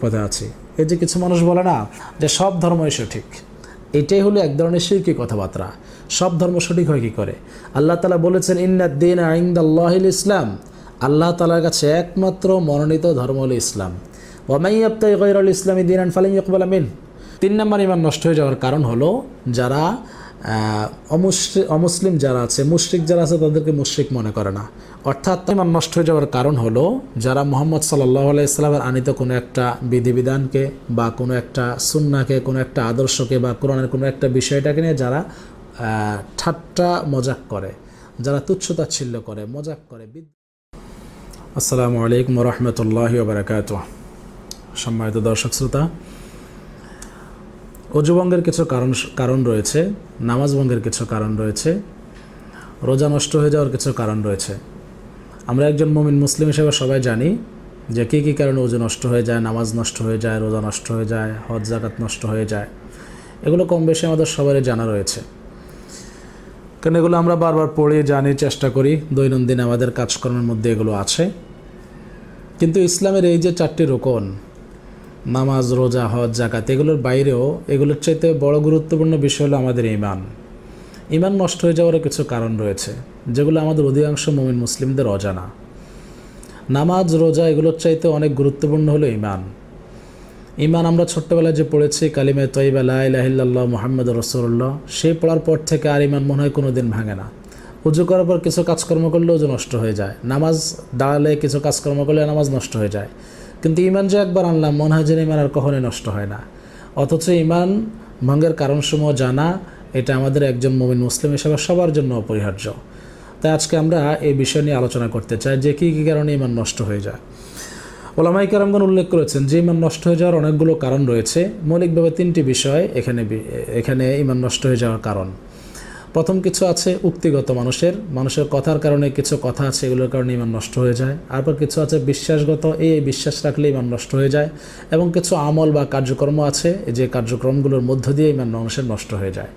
পথে আছি। এই যে কিছু মানুষ বলে না যে সব ধর্মই সঠিক, এটাই হলো এক ধরনের শিরকি কথাবার্তা। সব ধর্ম সঠিক হয় কী করে? আল্লাহ তাআলা বলেছেন ইন্নাদ-দীনা ইনদাল্লাহিল ইসলাম, আল্লাহ তাআলার কাছে একমাত্র মনোনীত ধর্ম হলো ইসলাম। ওয়া মান ইয়াবতাগি গায়রাল ইসলামি দীনান ফালান ইউকবালা মিনহু। 3 নম্বর ঈমান নষ্ট হয়ে যাওয়ার কারণ হলো যারা অমুসলিম যারা আছে, মুশরিক যারা আছে, তাদেরকে মুশরিক মনে করে না। অর্থাৎ ঈমান নষ্ট হয়ে যাওয়ার কারণ হলো যারা মুহাম্মদ সাল্লাল্লাহু আলাইহি সাল্লামের আনিত কোনো একটা বিধিবিধানকে বা কোনো একটা সুন্নাহকে, কোনো একটা আদর্শকে বা কোরআনের কোনো একটা বিষয়টাকে নিয়ে যারা ঠাট্টা মজাক করে, যারা তুচ্ছ-তাচ্ছিল্য করে, মজাক করে। আসসালামু আলাইকুম ওয়া রাহমাতুল্লাহি ওয়া বারাকাতুহু। সম্মানিত দর্শক শ্রোতা, অজু ভঙ্গের কিছু কারণ রয়েছে, নামাজ ভঙ্গের কিছু কারণ রয়েছে, রোজা নষ্ট হয়ে যাওয়ার কিছু কারণ রয়েছে। আমরা একজন মুমিন মুসলিম হিসেবে সবাই জানি যে কী কী কারণে অজু নষ্ট হয়ে যায়, নামাজ নষ্ট হয়ে যায়, রোজা নষ্ট হয়ে যায়, হজ যাকাত নষ্ট হয়ে যায়। এগুলো কম বেশি আমাদের সবারই জানা রয়েছে, কারণ এগুলো আমরা বারবার পড়ে জানি, চেষ্টা করি, দৈনন্দিন আমাদের কাজকর্মের মধ্যে এগুলো আছে। কিন্তু ইসলামের এই যে 4টি রুকন, নামাজ, রোজা, হজ, যাকাত, এগুলোর বাইরেও এগুলোর চাইতে বড় গুরুত্বপূর্ণ বিষয় হলো আমাদের ঈমান। ঈমান নষ্ট হয়ে যাওয়ারও কিছু কারণ রয়েছে যেগুলো আমাদের অধিকাংশ মুমিন মুসলিমদের অজানা। নামাজ, রোজা এগুলোর চাইতে অনেক গুরুত্বপূর্ণ হলো ঈমান। ঈমান আমরা ছোট্টবেলায় যে পড়েছি কালিমে তয়্যিবা লা ইলাহা ইল্লাল্লাহ মুহাম্মাদুর রাসূলুল্লাহ, সেই পড়ার পর থেকে আর ঈমান মনে হয় কোনো দিন ভাঙে না। উজু করার পর কিছু কাজকর্ম করলে উজু নষ্ট হয়ে যায়, নামাজ দাঁড়ালে কিছু কাজকর্ম করলে নামাজ নষ্ট হয়ে যায়, কিন্তু ঈমান যে একবার আনলাম মনে হয় যে ঈমান আর কখনোই নষ্ট হয় না। অথচ ঈমান ভঙ্গের কারণসমূহ জানা এটা আমাদের একজন মুমিন মুসলিম হিসেবে সবার জন্য অপরিহার্য। তাই আজকে আমরা এই বিষয় নিয়ে আলোচনা করতে চাই যে কী কী কারণে ঈমান নষ্ট হয়ে যায়। উলামায়ে কেরামগণ উল্লেখ করেছেন যে ঈমান নষ্ট হয়ে যাওয়ার অনেকগুলো কারণ রয়েছে। মৌলিকভাবে 3টি বিষয় এখানে ঈমান নষ্ট হয়ে যাওয়ার কারণ। প্রথম কিছু আছে উক্তিগত, মানুষের কথার কারণে কিছু কথা আছে, এগুলোর কারণে ঈমান নষ্ট হয়ে যায়। তারপর কিছু আছে বিশ্বাসগত, এই বিশ্বাস রাখলে ঈমান নষ্ট হয়ে যায়। এবং কিছু আমল বা কার্যক্রম আছে যে কার্যক্রমগুলোর মধ্য দিয়ে ঈমান মানুষের নষ্ট হয়ে যায়।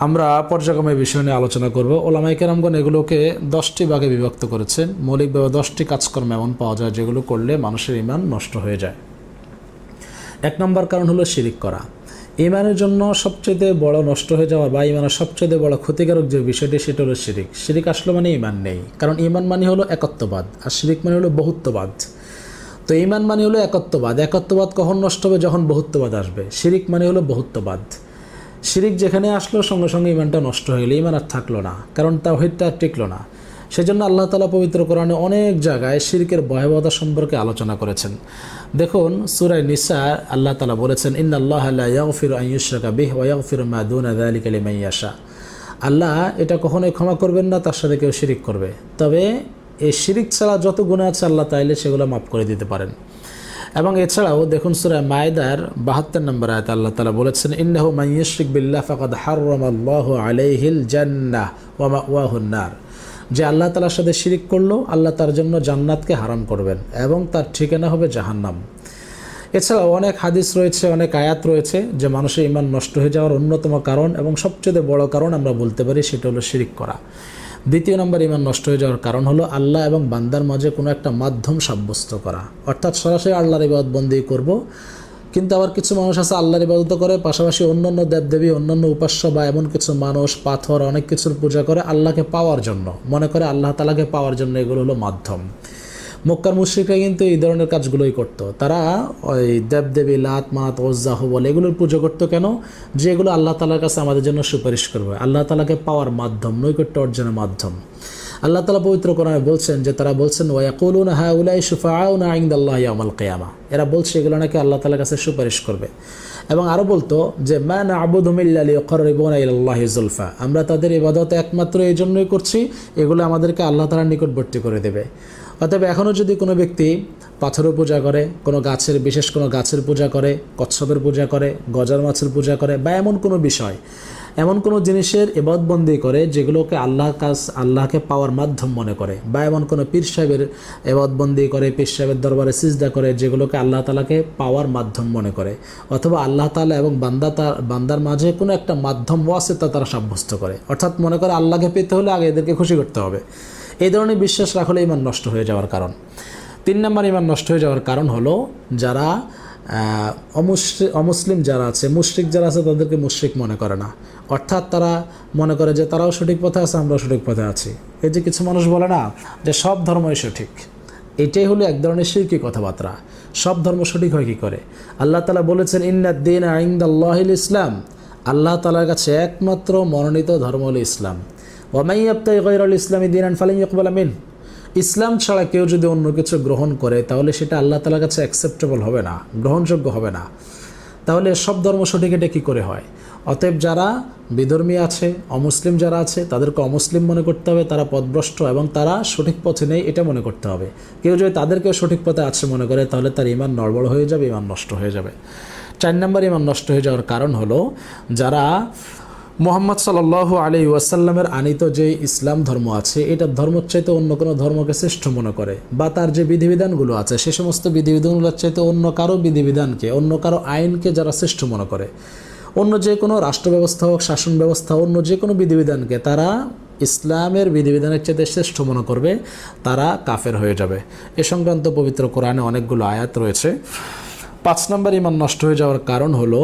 আমরা পর্যায়ক্রমে বিষয় নিয়ে আলোচনা করব। উলামায়ে কেরামগণ এগুলোকে 10টি ভাগে বিভক্ত করেছেন। মৌলিকভাবে 10টি কাজকর্ম এমন পাওয়া যায় যেগুলো করলে মানুষের ঈমান নষ্ট হয়ে যায়। 1 নম্বর কারণ হলো শিরিক করা। ঈমানের জন্য সবচেয়ে বড় নষ্ট হয়ে যাওয়া বা ঈমানের সবচেয়ে বড় ক্ষতিকারক যে বিষয়টি সেটা হলো শিরিক। শিরিক আসলে মানে ঈমান নেই, কারণ ঈমান মানে হলো একত্ববাদ আর শিরিক মানে হলো বহুত্ববাদ। তো ঈমান মানে হলো একত্ববাদ। একত্ববাদ কখন নষ্ট হবে? যখন বহুত্ববাদ আসবে। শিরিক মানে হলো বহুত্ববাদ। শিরিক যেখানে আসলো সঙ্গে সঙ্গে ঈমানটা নষ্ট হয়ে গেল, ঈমান আর থাকলো না, কারণ তাওহীদটা আর টিকলো না। সেজন্য আল্লাহ তাআলা পবিত্র কোরআনে অনেক জায়গায় শিরকের ভয়াবহতা সম্পর্কে আলোচনা করেছেন। দেখুন সূরা নিসা আল্লাহ তাআলা বলেছেন ইন্নাল্লাহা লা ইয়াগফিরু আন ইউশরাকা বিহি ওয়া ইয়াগফিরু মা দুনা যালিকা লিমান ইয়াশা। আল্লাহ এটা কখনোই ক্ষমা করবেন না তার সাথে কেউ শিরিক করবে, তবে এই শিরিক ছাড়া যত গুনাহ আছে আল্লাহ তাআলা সেগুলো মাফ করে দিতে পারেন। এবং এছাড়াও দেখুন সূরা মায়দার 72 নম্বর আয়াতে আল্লাহ তাআলা বলেছেন ইন্নাহু মান ইউশরিক বিল্লাহি ফাকাদ হাররামাল্লাহু আলাইহিল জান্নাহ ওয়া মাওয়াহুন নার। যে আল্লাহ তাআলার সাথে শিরিক করলো আল্লাহ তার জন্য জান্নাতকে হারাম করবেন এবং তার ঠিকানা হবে জাহান্নাম। এছাড়াও অনেক হাদিস রয়েছে, অনেক আয়াত রয়েছে যে মানুষের ঈমান নষ্ট হয়ে যাওয়ার অন্যতম কারণ এবং সবচেয়ে বড় কারণ আমরা বলতে পারি সেটা হলো শিরিক করা। 2 নম্বর ঈমান নষ্ট হয়ে যাওয়ার কারণ হলো আল্লাহ এবং বান্দার মাঝে কোনো একটা মাধ্যম সাব্যস্ত করা। অর্থাৎ সরাসরি আল্লাহর ইবাদত বন্দেগী করব, কিন্তু আবার কিছু মানুষ আছে আল্লাহর ইবাদত করে পাশাপাশি অন্যান্য দেবদেবী, অন্যান্য উপাস্য বা এমন কিছু মানুষ, পাথর, অনেক কিছুর পূজা করে আল্লাহকে পাওয়ার জন্য, মনে করে আল্লাহ তাআলাকে পাওয়ার জন্য। এগুলো হলো মাধ্যম। মক্কার মুশরিকরা কিন্তু এই ধরনের কাজগুলোই করত। তারা ওই দেবদেবী লাত, মানাত, উজ্জা, হুবল এগুলোর পুজো করতো কেন? যে এগুলো আল্লাহ তাআলার কাছে আমাদের জন্য সুপারিশ করবে, আল্লাহ তাআলাকে পাওয়ার মাধ্যম, নৈকট্য অর্জনের মাধ্যম। আল্লাহ তাআলা পবিত্র কোরআনে বলছেন যে তারা বলছেন ওয়া ইয়াকুলুনা হাউলাই শুফাআউনা ইনদাল্লাহি ইয়াউমাল কিয়ামা। এরা বলছে এগুলো নাকি আল্লাহ তাআলার কাছে সুপারিশ করবে। এবং আরও বলতো যে মা না'বুদুহুম ইল্লা লিয়াকুররিবুনা ইলাল্লাহি যুলফা। আমরা তাদের ইবাদত একমাত্র এই জন্যই করছি এগুলো আমাদেরকে আল্লাহ তাআলার নিকটবর্তী করে দেবে। অতএব এখনও যদি কোনো ব্যক্তি পাথরের পূজা করে, কোনো গাছের, বিশেষ কোনো গাছের পূজা করে, কচ্ছপের পূজা করে, গজার মাছের পূজা করে বা এমন কোনো বিষয়, এমন কোনো জিনিসের ইবাদতবন্দি করে যেগুলোকে আল্লাহকে পাওয়ার মাধ্যম মনে করে, বা এমন কোনো পীর সাহেবের ইবাদতবন্দি করে, পীর সাহেবের দরবারে সিজদা করে যেগুলোকে আল্লাহ তাআলাকে পাওয়ার মাধ্যম মনে করে, অথবা আল্লাহ তাআলা এবং বান্দার মাঝে কোনো একটা মাধ্যম ওয়াসিতা তারা সাব্যস্ত করে, অর্থাৎ মনে করে আল্লাহকে পেতে হলে আগে এদেরকে খুশি করতে হবে। এই ধরনের বিশ্বাস রাখলে ঈমান নষ্ট হয়ে যাওয়ার কারণ। 3 নম্বর ইমান নষ্ট হয়ে যাওয়ার কারণ হলো যারা অমুসলিম যারা আছে, মুশরিক যারা আছে, তাদেরকে মুশরিক মনে করে না। অর্থাৎ তারা মনে করে যে তারাও সঠিক পথে আছে, আমরাও সঠিক পথে আছি। এই যে কিছু মানুষ বলে না যে সব ধর্মই সঠিক, এটাই হলো এক ধরনের শিরকি কথাবার্তা। সব ধর্ম সঠিক হয় কী করে? আল্লাহ তাআলা বলেছেন ইন্নাদ-দীনা ইনদাল্লাহিল ইসলাম, আল্লাহ তাআলার কাছে একমাত্র মনোনীত ধর্ম হলো ইসলাম। ওয়া মান ইয়াবতাগি গায়রাল ইসলামি দীনান ফালান ইউকবালা মিনহু, ইসলাম ছাড়া কেউ যদি অন্য কিছু গ্রহণ করে তাহলে সেটা আল্লাহ তাআলার কাছে অ্যাকসেপ্টেবল হবে না, গ্রহণযোগ্য হবে না। তাহলে সব ধর্ম সঠিক এটা কী করে হয়? অতএব যারা বিধর্মী আছে, অমুসলিম যারা আছে, তাদেরকে অমুসলিম মনে করতে হবে, তারা পথভ্রষ্ট এবং তারা সঠিক পথে নেই এটা মনে করতে হবে। কেউ যদি তাদেরকে সঠিক পথে আছে মনে করে তাহলে তার ঈমান নড়বড় হয়ে যাবে, ঈমান নষ্ট হয়ে যাবে। 4 নম্বর ঈমান নষ্ট হয়ে যাওয়ার কারণ হলো যারা মুহাম্মদ সাল্লাল্লাহু আলাইহি ওয়াসাল্লামের আনিত যে ইসলাম ধর্ম আছে এটা ধর্মের চাইতে অন্য কোনো ধর্মকে শ্রেষ্ঠ মনে করে, বা তার যে বিধিবিধানগুলো আছে সে সমস্ত বিধিবিধানগুলোর চাইতে অন্য কারো বিধিবিধানকে, অন্য কারো আইনকে যারা শ্রেষ্ঠ মনে করে, অন্য যে কোনো রাষ্ট্র ব্যবস্থা হোক, শাসন ব্যবস্থা, অন্য যে কোনো বিধিবিধানকে তারা ইসলামের বিধিবিধানের চাইতে শ্রেষ্ঠ মনে করবে, তারা কাফের হয়ে যাবে। এ সংক্রান্ত পবিত্র কোরআনে অনেকগুলো আয়াত রয়েছে। 5 নম্বর ঈমান নষ্ট হয়ে যাওয়ার কারণ হলো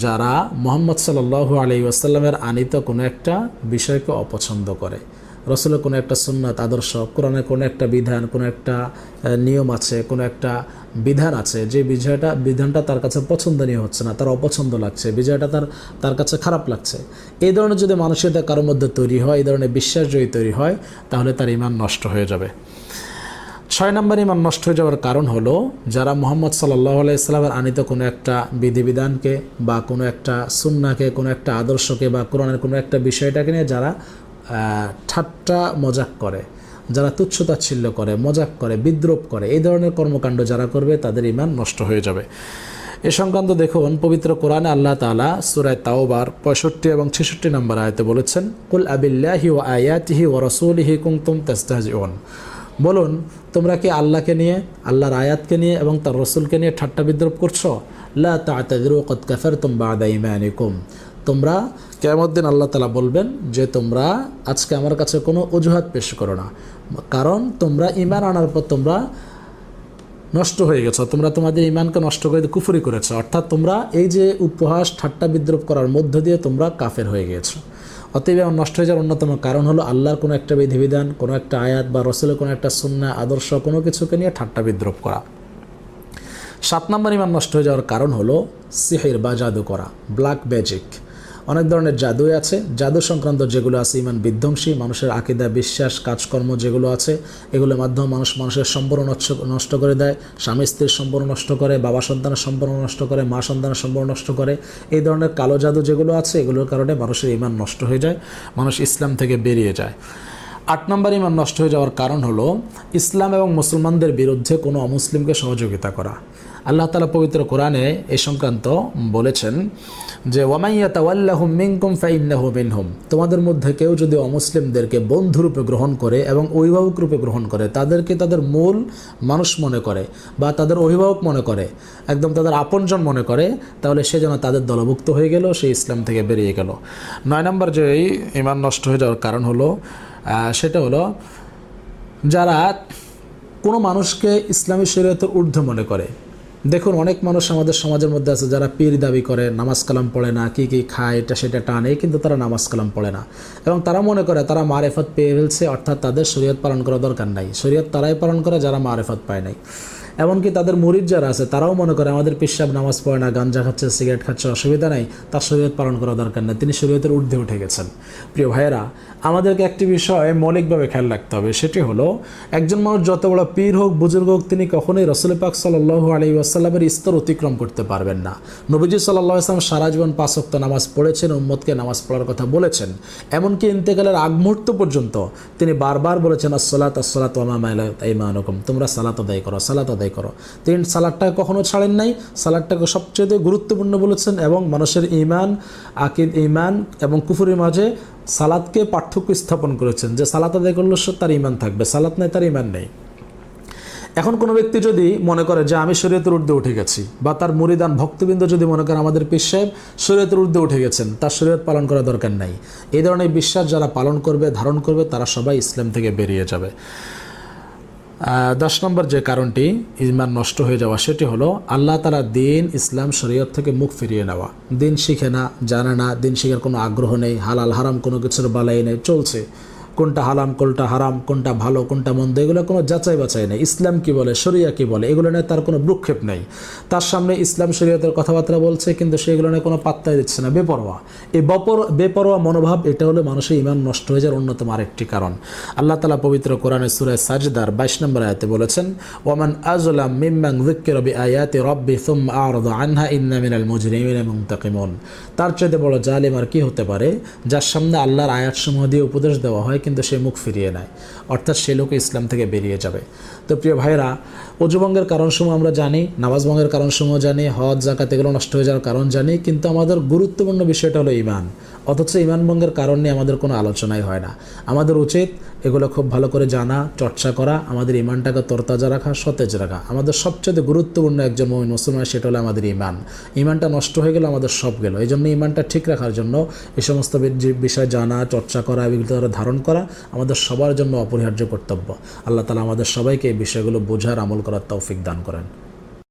যারা মুহাম্মদ সাল্লাল্লাহু আলাইহি ওয়াসাল্লামের আনিত কোনো একটা বিষয়কে অপছন্দ করে। রসুলের কোনো একটা সুন্নাত, আদর্শ, কোরআনের কোনো একটা বিধান, কোনো একটা নিয়ম আছে, কোনো একটা বিধান আছে, যে বিধানটা তার কাছে পছন্দনীয় হচ্ছে না, তার অপছন্দ লাগছে, বিজয়টা তার কাছে খারাপ লাগছে। এই ধরনের যদি মানসিকতা কারোর মধ্যে তৈরি হয়, এই ধরনের বিশ্বাস যদি তৈরি হয়, তাহলে তার ঈমান নষ্ট হয়ে যাবে। 6 নম্বর ঈমান নষ্ট হয়ে যাওয়ার কারণ হলো যারা মুহাম্মদ সাল্লাল্লাহু আলাইহি ওয়াসাল্লামের আনিত কোনো একটা বিধিবিধানকে বা কোনো একটা সুন্নাহকে, কোনো একটা আদর্শকে বা কোরআনের কোনো একটা বিষয়টাকে নিয়ে যারা ঠাট্টা মজাক করে, যারা তুচ্ছতাচ্ছিল্য করে, মজাক করে, বিদ্রূপ করে, এই ধরনের কর্মকাণ্ড যারা করবে তাদের ঈমান নষ্ট হয়ে যাবে। এ সংক্রান্ত দেখুন পবিত্র কোরআনে আল্লাহ তাআলা সূরা তাওবার 65 এবং 66 নম্বর আয়াতে বলেছেন, কুল আবিল্লাহি ওয়া আয়াতিহি ওয়া রাসূলিহি কুনতুম তাস্তাহজিউন, বলুন তোমরা কি আল্লাহকে নিয়ে, আল্লাহর আয়াতকে নিয়ে এবং তার রসুলকে নিয়ে ঠাট্টা বিদ্রূপ করছো? লা তা'তাযিরু ক্বাদ কাফারতুম বা'দা ঈমানিকুম, তোমরা কিয়ামত দিন আল্লাহ তাআলা বলবেন যে তোমরা আজকে আমার কাছে কোনো অজুহাত পেশ করো না, কারণ তোমরা ঈমান আনার পর তোমরা নষ্ট হয়ে গেছো, তোমরা তোমাদের ঈমানকে নষ্ট করে কুফরি করেছো। অর্থাৎ তোমরা এই যে উপহাস ঠাট্টা বিদ্রূপ করার মধ্য দিয়ে তোমরা কাফের হয়ে গিয়েছো। অতএব আমার নষ্ট হয়ে যাওয়ার অন্যতম কারণ হলো আল্লাহর কোনো একটা বিধিবিধান, কোনো একটা আয়াত বা রসুলের কোনো একটা সুন্নাহ, আদর্শ, কোনো কিছুকে নিয়ে ঠাট্টা বিদ্রূপ করা। 7 নম্বর ঈমান নষ্ট হয়ে যাওয়ার কারণ হলো সিহির বা জাদু করা, ব্ল্যাক ম্যাজিক। অনেক ধরনের জাদুই আছে, জাদু সংক্রান্ত যেগুলো আছে ঈমান বিধ্বংসী, মানুষের আকীদা, বিশ্বাস, কাজকর্ম যেগুলো আছে এগুলোর মাধ্যমে মানুষের সম্পর্ক নষ্ট করে দেয়, স্বামী স্ত্রীর সম্পর্ক নষ্ট করে, বাবা সন্তানের সম্পর্ক নষ্ট করে, মা সন্তানের সম্পর্ক নষ্ট করে। এই ধরনের কালো জাদু যেগুলো আছে এগুলোর কারণে মানুষের ঈমান নষ্ট হয়ে যায়, মানুষ ইসলাম থেকে বেরিয়ে যায়। 8 নম্বর ঈমান নষ্ট হয়ে যাওয়ার কারণ হলো ইসলাম এবং মুসলমানদের বিরুদ্ধে কোনো অমুসলিমকে সহযোগিতা করা। আল্লাহ তাআলা পবিত্র কোরআনে এই সংক্রান্ত বলেছেন যে ওয়ামান ইয়াতাওয়াল্লাহুম মিনকুম ফাইন্নাহু মিনহুম, তোমাদের মধ্যে কেউ যদি অমুসলিমদেরকে বন্ধুরূপে গ্রহণ করে এবং অভিভাবক রূপে গ্রহণ করে, তাদেরকে তাদের মূল মানুষ মনে করে বা তাদের অভিভাবক মনে করে, একদম তাদের আপনজন মনে করে, তাহলে সে যেন তাদের দলভুক্ত হয়ে গেল, সে ইসলাম থেকে বেরিয়ে গেল। 9 নম্বর যে ঈমান নষ্ট হয়ে যাওয়ার কারণ হলো সেটা হলো যারা কোনো মানুষকে ইসলামী শরীয়তের ঊর্ধ্বে মনে করে। দেখুন অনেক মানুষ আমাদের সমাজের মধ্যে আছে যারা পীর দাবি করে, নামাজ কালাম পড়ে না, কি খায় এটা সেটা টানে, কিন্তু তারা নামাজ কালাম পড়ে না এবং তারা মনে করে তারা মারেফত পেয়ে ফেলছে, অর্থাৎ তাদের শরীয়ত পালন করা দরকার নাই। শরীয়ত তারাই পালন করে যারা মারেফত পায় নাই। এমনকি তাদের মুরিদ যারা আছে তারাও মনে করে আমাদের পীর সাহেব নামাজ পড়ে না, গাঞ্জা খাচ্ছে, সিগারেট খাচ্ছে, অসুবিধা নাই, তার শরীয়ত পালন করা দরকার নেই, তিনি শরীয়তের ঊর্ধ্বে উঠে গেছেন। প্রিয় ভাইয়েরা, আমাদেরকে একটি বিষয় মৌলিকভাবে খেয়াল রাখতে হবে, সেটি হলো একজন মানুষ যত বড় পীর হোক, বুজুর্গ হোক, তিনি কখনোই রাসূল পাক সাল্লাল্লাহু আলাইহি ওয়াসাল্লামের স্তর অতিক্রম করতে পারবেন না। নবীজি সাল্লাল্লাহু আলাইহি ওয়াসাল্লাম সারা জীবন 5 ওয়াক্ত নামাজ পড়েছেন, উম্মতকে নামাজ পড়ার কথা বলেছেন, এমনকি ইন্তেকালের আগ মুহূর্ত পর্যন্ত তিনি বারবার বলেছেন আসসালাত আসসালাতু ওয়া মা মালাকাত আইমানুকুম, তোমরা সালাত আদায় করো, সালাত আদায় করো। তিনি সালাতটাকে কখনো ছাড়েন নাই, সালাতটাকে সবচেয়ে গুরুত্বপূর্ণ বলেছেন এবং মানুষের ঈমান এবং কুফরের মাঝে সালাতকে পার্থক্য স্থাপন করেছেন যে সালাত আদায় করলে তার ঈমান থাকবে, সালাত নাই তার ঈমান নেই। এখন কোনো ব্যক্তি যদি মনে করে যে আমি শরীয়তের ঊর্ধ্বে উঠে গেছি, বা তার মুরিদান ভক্তবৃন্দ যদি মনে করে আমাদের পীর সাহেব শরীয়তের ঊর্ধ্বে উঠে গেছেন, তার শরীয়ত পালন করা দরকার নাই, এই ধরনের বিশ্বাস যারা পালন করবে, ধারণ করবে, তারা সবাই ইসলাম থেকে বেরিয়ে যাবে। 10 নম্বর যে কারণটি ইমান নষ্ট হয়ে যাওয়া সেটি হলো আল্লাহ তাআলা দিন ইসলাম শরীয়ত থেকে মুখ ফিরিয়ে নেওয়া। দিন শিখে না, জানে না, দিন শিখার কোনো আগ্রহ নেই, হালাল হারাম কোনো কিছুর বালাই নেই, চলছে কোনটা হালাম কোনটা হারাম, কোনটা ভালো কোনটা মন্দ, এগুলো কোনো যাচাই বাছাই নেই। ইসলাম কি বলে, শরিয়া কি বলে, এগুলো নিয়ে তার কোনো ভ্রুক্ষেপ নেই। তার সামনে ইসলাম শরীয়তের কথাবার্তা বলছে, কিন্তু সেগুলো নিয়ে কোনো পাত্তাই দিচ্ছে না, বেপরোয়া। এই বেপরোয়া মনোভাব, এটা হলো মানুষের ইমান নষ্ট হয়ে যাওয়ার অন্যতম আরেকটি কারণ। আল্লাহ তাআলা পবিত্র কোরআনে সূরা সাজদার 22 নম্বর আয়াতে বলেছেন, ওয়ামান আযলাম মিম্মান যুক্কিরা বিআয়াতি রাব্বি সুম্মা আ'রাদা আনহা ইন্না মিনাল মুজরিমিনা মুনতাকিমুন। তার চাইতে বড় জালিম আর কি হতে পারে, যার সামনে আল্লাহর আয়াতসমূহ দিয়ে উপদেশ দেওয়া হয় কিন্তু সে মুখ ফিরিয়ে নেয়, অর্থাৎ সে লোক ইসলাম থেকে বেরিয়ে যাবে। তো প্রিয় ভাইরা, অজু ভঙ্গের কারণসমূহ আমরা জানি, নামাজ ভঙ্গের কারণসমূহ জানি, হজ জাকাত এগুলো নষ্ট হয়ে যাওয়ার কারণ জানি, কিন্তু আমাদের গুরুত্বপূর্ণ বিষয়টা হলো ঈমান। অথচ ঈমান ভঙ্গের কারণ নিয়ে আমাদের কোনো আলোচনাই হয় না। আমাদের উচিত এগুলো খুব ভালো করে জানা, চর্চা করা, আমাদের ঈমানটাকে তরতাজা রাখা, সতেজ রাখা। আমাদের সবচেয়ে গুরুত্বপূর্ণ একজন মুমিন মুসলমান, সেটা হলো আমাদের ঈমান। ঈমানটা নষ্ট হয়ে গেলে আমাদের সব গেল। এই জন্য ঈমানটা ঠিক রাখার জন্য এই সমস্ত বিষয় জানা, চর্চা করা, এগুলো ধারণ করা আমাদের সবার জন্য অপরিহার্য কর্তব্য। আল্লাহ তাআলা আমাদের সবাইকে এই বিষয়গুলো বোঝার, আমল করার তৌফিক দান করেন।